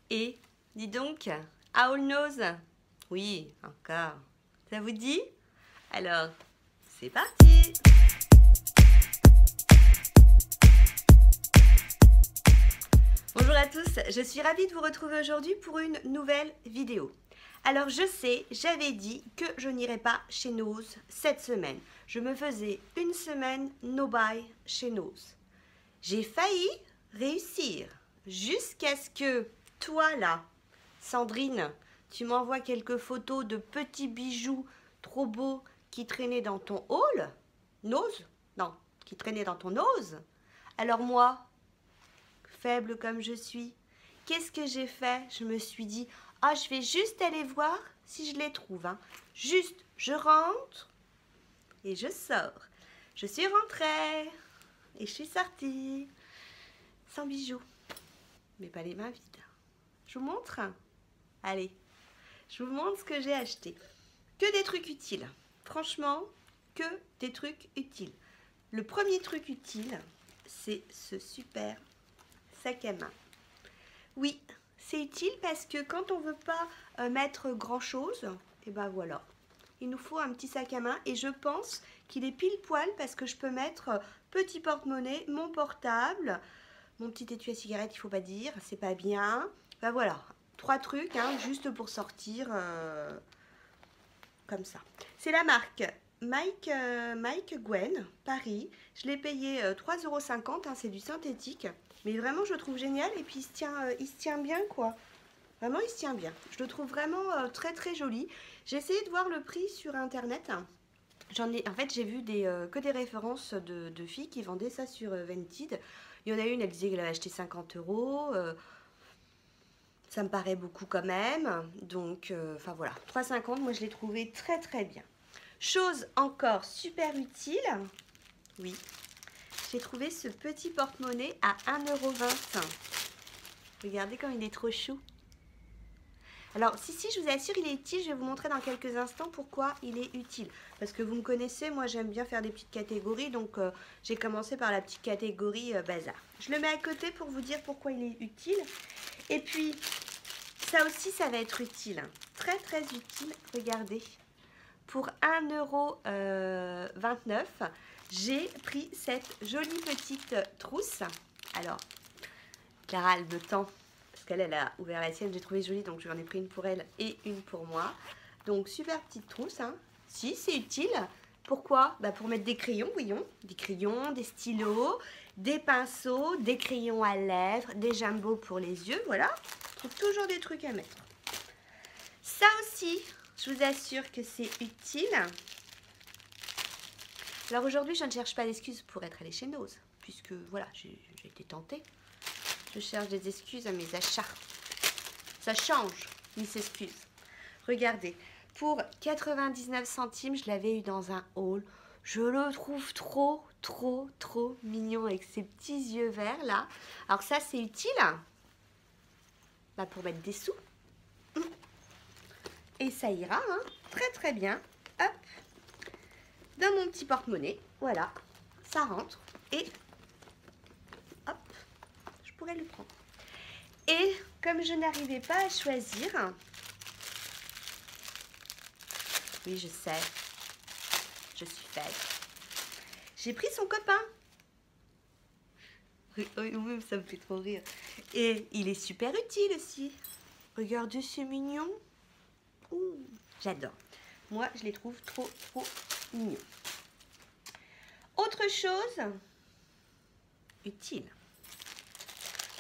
Et, dis donc, Owl Nose? Oui, encore. Ça vous dit? Alors, c'est parti! Bonjour à tous, je suis ravie de vous retrouver aujourd'hui pour une nouvelle vidéo. Alors je sais, j'avais dit que je n'irais pas chez Nose cette semaine. Je me faisais une semaine no buy chez Nose. J'ai failli réussir jusqu'à ce que toi là, Sandrine, tu m'envoies quelques photos de petits bijoux trop beaux qui traînaient dans ton haul. Nose? Non, qui traînaient dans ton nose. Alors moi, faible comme je suis, qu'est-ce que j'ai fait? Je me suis dit, ah, je vais juste aller voir si je les trouve. Hein. Juste, je rentre et je sors. Je suis rentrée et je suis sortie sans bijoux, mais pas les mains vides. Je vous montre? Allez, je vous montre ce que j'ai acheté. Que des trucs utiles. Franchement, que des trucs utiles. Le premier truc utile, c'est ce super sac à main. Oui, c'est utile parce que quand on ne veut pas mettre grand chose, et ben voilà, il nous faut un petit sac à main et je pense qu'il est pile poil parce que je peux mettre petit porte-monnaie, mon portable, mon petit étui à cigarette, il ne faut pas dire, c'est pas bien. Ben voilà, 3 trucs hein, juste pour sortir comme ça. C'est la marque Mike Gwen, Paris. Je l'ai payé 3,50 €, hein, c'est du synthétique. Mais vraiment, je le trouve génial et puis il se tient bien quoi. Vraiment, il se tient bien. Je le trouve vraiment très très joli. J'ai essayé de voir le prix sur internet. En fait, j'ai vu que des références de filles qui vendaient ça sur Vinted. Il y en a une, elle disait qu'elle avait acheté 50 €. Ça me paraît beaucoup quand même. Donc, enfin voilà, 3,50 €, moi je l'ai trouvé très très bien. Chose encore super utile, oui, j'ai trouvé ce petit porte-monnaie à 1,20 €. Regardez comme il est trop chou. Alors, si, je vous assure, il est utile. Je vais vous montrer dans quelques instants pourquoi il est utile. Parce que vous me connaissez, moi j'aime bien faire des petites catégories. Donc, j'ai commencé par la petite catégorie bazar. Je le mets à côté pour vous dire pourquoi il est utile. Et puis, ça aussi, ça va être utile. Très, très utile. Regardez. Pour 1,29 €, j'ai pris cette jolie petite trousse. Alors, Clara, elle me tend, parce qu'elle a ouvert la sienne, j'ai trouvé jolie, donc j'en ai pris une pour elle et une pour moi. Donc, super petite trousse. Hein. Si, c'est utile. Pourquoi? Bah, pour mettre des crayons, voyons. Des crayons, des stylos, des pinceaux, des crayons à lèvres, des jambos pour les yeux. Voilà, je trouve toujours des trucs à mettre. Ça aussi, je vous assure que c'est utile. Alors aujourd'hui, je ne cherche pas d'excuses pour être allée chez Nose, puisque voilà, j'ai été tentée. Je cherche des excuses à mes achats. Ça change, ils s'excusent. Regardez, pour 99 centimes, je l'avais eu dans un haul. Je le trouve trop, trop, trop mignon avec ses petits yeux verts là. Alors ça, c'est utile bah, pour mettre des sous. Et ça ira, hein, très très bien. Hop, dans mon petit porte-monnaie, voilà, ça rentre. Et hop, je pourrais le prendre. Et comme je n'arrivais pas à choisir, oui je sais, je suis faible, j'ai pris son copain. Oui, ça me fait trop rire. Et il est super utile aussi. Regardez, c'est mignon. J'adore. Moi, je les trouve trop, trop mignons. Autre chose utile.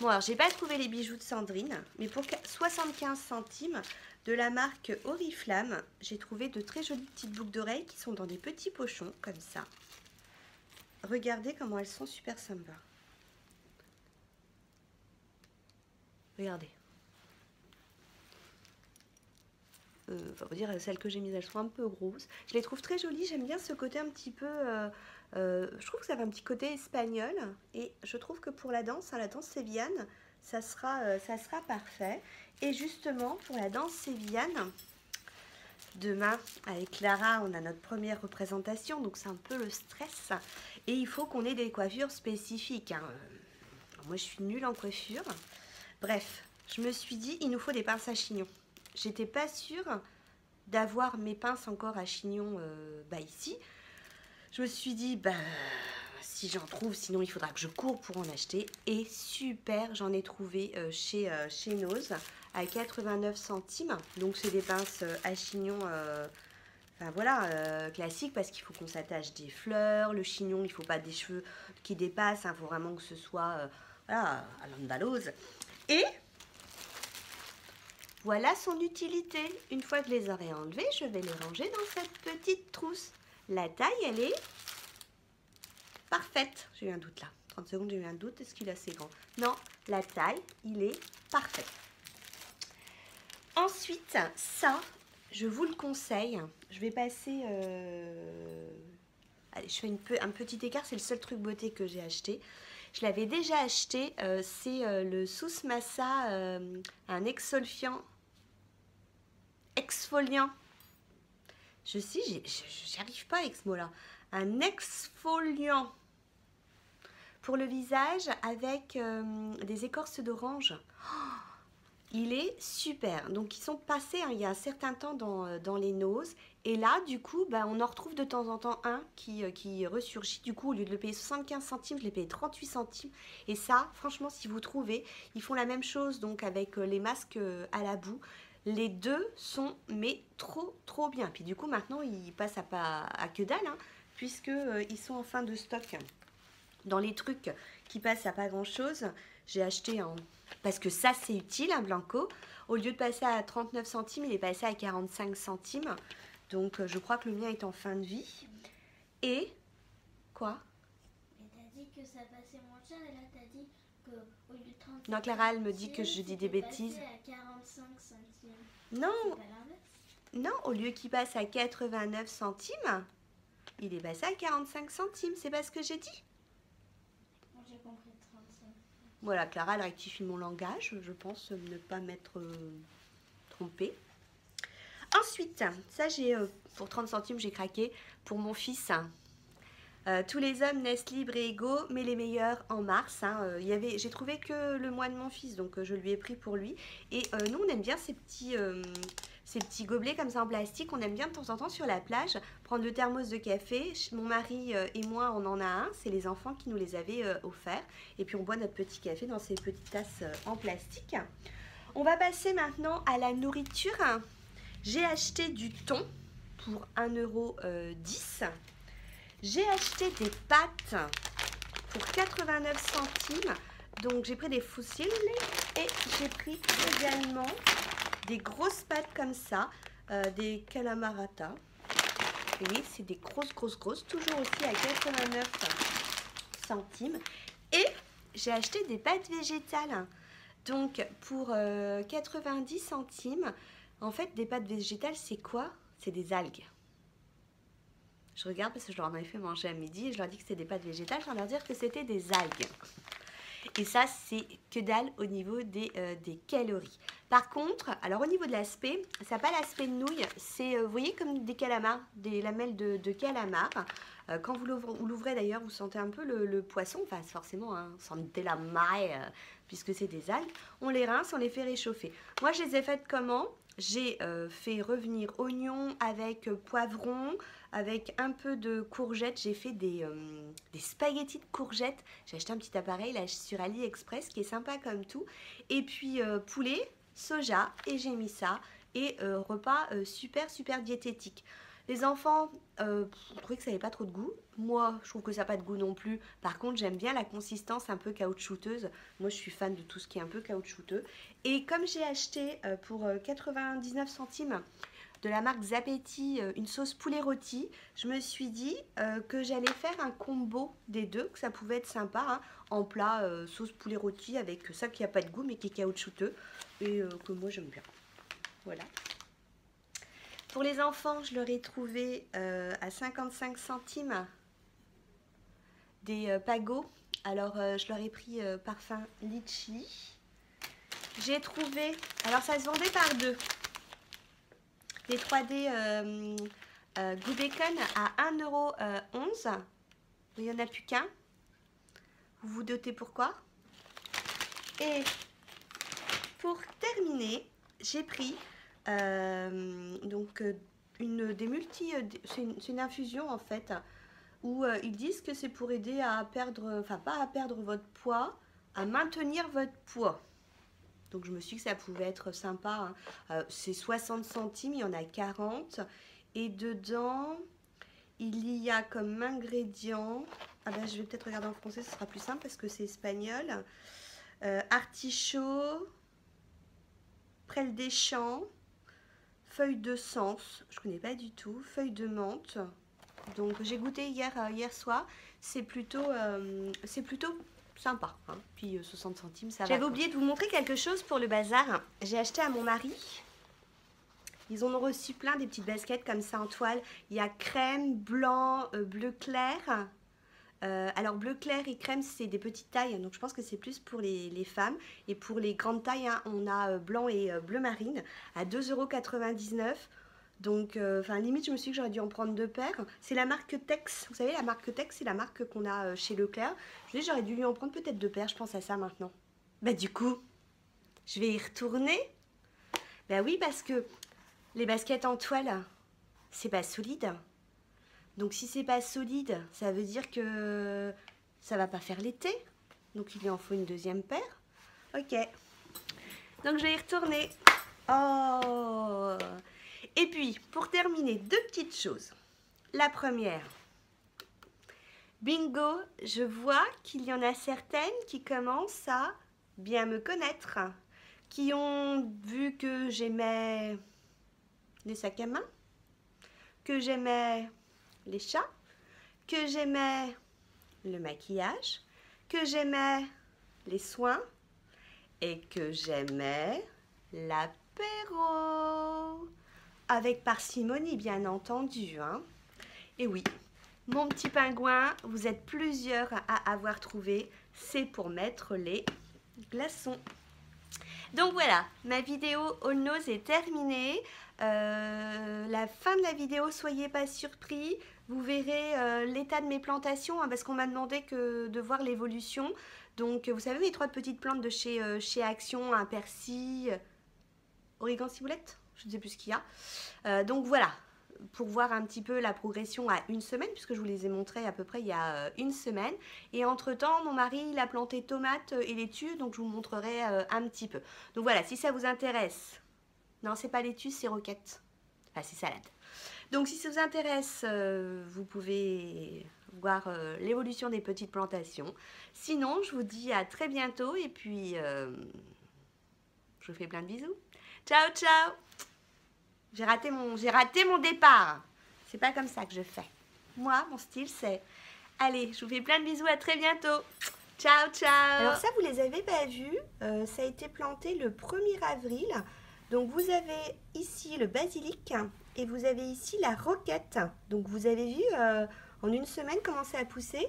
Bon, alors, j'ai pas trouvé les bijoux de Sandrine, mais pour 75 centimes de la marque Oriflamme, j'ai trouvé de très jolies petites boucles d'oreilles qui sont dans des petits pochons, comme ça. Regardez comment elles sont super sympas. Regardez. Enfin, vous dire, celles que j'ai mises, elles sont un peu grosses. Je les trouve très jolies. J'aime bien ce côté un petit peu... je trouve que ça a un petit côté espagnol. Et je trouve que pour la danse, hein, la danse sévillane, ça sera parfait. Et justement, pour la danse sévillane, demain, avec Clara, on a notre première représentation. Donc, c'est un peu le stress. Et il faut qu'on ait des coiffures spécifiques. Hein. Moi, je suis nulle en coiffure. Bref, je me suis dit, il nous faut des pinces à chignon. J'étais pas sûre d'avoir mes pinces encore à chignon ici. Je me suis dit, si j'en trouve, sinon il faudra que je cours pour en acheter. Et super, j'en ai trouvé chez Nose à 89 centimes. Donc c'est des pinces à chignon, classiques, parce qu'il faut qu'on s'attache des fleurs. Le chignon, il ne faut pas des cheveux qui dépassent, il faut vraiment que ce soit à l'andalose. Et voilà son utilité. Une fois que je les aurai enlevés, je vais les ranger dans cette petite trousse. La taille, elle est parfaite. J'ai eu un doute là. 30 secondes, j'ai eu un doute. Est-ce qu'il est assez grand? Non, la taille, il est parfait. Ensuite, ça, je vous le conseille. Je vais passer... Allez, je fais un petit écart. C'est le seul truc beauté que j'ai acheté. Je l'avais déjà acheté. C'est le Souss Massa, un exfoliant. J'y arrive pas avec ce mot-là. Un exfoliant pour le visage avec des écorces d'orange. Oh, il est super. Donc, ils sont passés il y a un certain temps dans les Nose. Et là, du coup, on en retrouve de temps en temps un qui ressurgit. Du coup, au lieu de le payer 75 centimes, je l'ai payé 38 centimes. Et ça, franchement, si vous trouvez, ils font la même chose donc avec les masques à la boue. Les deux sont trop bien. Puis du coup maintenant ils passent à que dalle puisque ils sont en fin de stock. Dans les trucs qui passent à pas grand chose, j'ai acheté parce que ça c'est utile un Blanco. Au lieu de passer à 39 centimes, il est passé à 45 centimes. Donc je crois que le mien est en fin de vie. Et quoi? Mais t'as dit que ça passait moins cher et là t'as dit qu'au lieu de 35 non, Clara, elle me dit que je dis des bêtises. À 45 centimes. Non, pas l'inverse. Non, au lieu qu'il passe à 89 centimes, il est passé à 45 centimes. C'est pas ce que j'ai dit? Moi j'ai compris 35. Voilà, Clara, elle rectifie mon langage. Je pense ne pas m'être trompée. Ensuite, ça j'ai pour 30 centimes, j'ai craqué pour mon fils. Tous les hommes naissent libres et égaux, mais les meilleurs en mars. J'ai trouvé que le mois de mon fils, donc je lui ai pris pour lui. Et nous, on aime bien ces petits gobelets comme ça en plastique. On aime bien de temps en temps sur la plage prendre le thermos de café. Mon mari et moi, on en a un. C'est les enfants qui nous les avaient offerts. Et puis on boit notre petit café dans ces petites tasses en plastique. On va passer maintenant à la nourriture. J'ai acheté du thon pour 1,10 €. J'ai acheté des pâtes pour 89 centimes. Donc j'ai pris des fossiles et j'ai pris également des grosses pâtes comme ça, des calamarata. Vous voyez, c'est des grosses, toujours aussi à 89 centimes. Et j'ai acheté des pâtes végétales. Donc pour 90 centimes, en fait, des pâtes végétales, c'est quoi? C'est des algues. Je regarde parce que je leur en avais fait manger à midi et je leur dis que c'était des pâtes végétales. Je viens de leur dire que c'était des algues. Et ça, c'est que dalle au niveau des calories. Par contre, alors au niveau de l'aspect, ça n'a pas l'aspect de nouilles. C'est, vous voyez, comme des calamars, des lamelles de calamar. Quand vous l'ouvrez d'ailleurs, vous sentez un peu le poisson. Enfin, forcément, sentez la marée puisque c'est des algues. On les rince, on les fait réchauffer. Moi, je les ai faites comment? J'ai fait revenir oignons avec poivron, avec un peu de courgettes. J'ai fait des spaghettis de courgettes. J'ai acheté un petit appareil là sur AliExpress qui est sympa comme tout. Et puis poulet, soja, et j'ai mis ça. Et repas super diététique. Les enfants trouvaient que ça n'avait pas trop de goût. Moi, je trouve que ça n'a pas de goût non plus. Par contre, j'aime bien la consistance un peu caoutchouteuse. Moi, je suis fan de tout ce qui est un peu caoutchouteux. Et comme j'ai acheté pour 99 centimes de la marque Zapetti une sauce poulet rôti, je me suis dit que j'allais faire un combo des deux, que ça pouvait être sympa, en plat sauce poulet rôti avec ça qui n'a pas de goût mais qui est caoutchouteux et que moi j'aime bien. Voilà. Pour les enfants, je leur ai trouvé à 55 centimes des pagots. Alors, je leur ai pris parfum litchi. J'ai trouvé, alors ça se vendait par deux, les 3D Good Bacon à 1,11 €. Il n'y en a plus qu'un. Vous vous doutez pourquoi. Et pour terminer, j'ai pris des multi... c'est une infusion en fait, où ils disent que c'est pour aider à perdre, enfin pas à perdre votre poids, à maintenir votre poids. Donc je me suis dit que ça pouvait être sympa, hein. C'est 60 centimes, il y en a 40. Et dedans, il y a comme ingrédient, je vais peut-être regarder en français, ce sera plus simple parce que c'est espagnol. Artichaut, prêle des champs, feuilles de sens, je connais pas du tout, feuilles de menthe. Donc j'ai goûté hier soir, c'est plutôt sympa, hein. Puis 60 centimes, ça va. J'avais oublié de vous montrer quelque chose pour le bazar. J'ai acheté à mon mari. Ils en ont reçu plein, des petites baskets comme ça en toile. Il y a crème, blanc, bleu clair. Alors bleu clair et crème, c'est des petites tailles, donc je pense que c'est plus pour les femmes. Et pour les grandes tailles, hein, on a blanc et bleu marine à 2,99 €. Donc, limite, je me suis dit que j'aurais dû en prendre 2 paires. C'est la marque Tex. Vous savez, la marque Tex, c'est la marque qu'on a chez Leclerc. Je me dis, j'aurais dû lui en prendre peut-être 2 paires. Je pense à ça maintenant. Du coup, je vais y retourner. Oui, parce que les baskets en toile, c'est pas solide. Donc, si c'est pas solide, ça veut dire que ça va pas faire l'été. Donc, il lui en faut une deuxième paire. Ok. Donc, je vais y retourner. Oh! Et puis, pour terminer, 2 petites choses. La première, bingo, je vois qu'il y en a certaines qui commencent à bien me connaître, qui ont vu que j'aimais les sacs à main, que j'aimais les chats, que j'aimais le maquillage, que j'aimais les soins et que j'aimais l'apéro. Avec parcimonie, bien entendu, hein. Et oui, mon petit pingouin, vous êtes plusieurs à avoir trouvé, c'est pour mettre les glaçons. Donc voilà, ma vidéo All Nose est terminée. La fin de la vidéo, soyez pas surpris. Vous verrez l'état de mes plantations, hein, parce qu'on m'a demandé de voir l'évolution. Donc vous savez, mes 3 petites plantes de chez Action, un persil, origan ciboulette, je ne sais plus ce qu'il y a. Donc voilà, pour voir un petit peu la progression à 1 semaine, puisque je vous les ai montrés à peu près il y a 1 semaine. Et entre-temps, mon mari, il a planté tomates et laitue, donc je vous montrerai un petit peu. Donc voilà, si ça vous intéresse... Non, c'est pas laitue, c'est roquette. Enfin, c'est salade. Donc si ça vous intéresse, vous pouvez voir l'évolution des petites plantations. Sinon, je vous dis à très bientôt et puis je vous fais plein de bisous. Ciao, ciao! J'ai raté mon départ. C'est pas comme ça que je fais. Moi, mon style, c'est... Allez, je vous fais plein de bisous, à très bientôt. Ciao, ciao! Alors ça, vous les avez pas vus. Ça a été planté le 1er avril. Donc vous avez ici le basilic et vous avez ici la roquette. Donc vous avez vu en 1 semaine comment ça a poussé.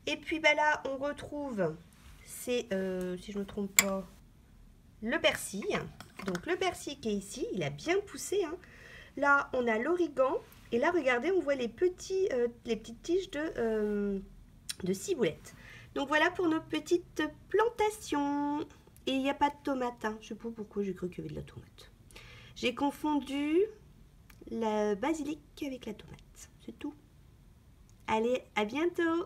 Et puis là, on retrouve, c'est, si je ne me trompe pas, le persil. Donc le persil qui est ici, il a bien poussé, hein. Là, on a l'origan. Et là, regardez, on voit les petites tiges de ciboulette. Donc voilà pour nos petites plantations. Et il n'y a pas de tomate, hein. Je ne sais pas pourquoi j'ai cru qu'il y avait de la tomate. J'ai confondu le basilic avec la tomate. C'est tout. Allez, à bientôt!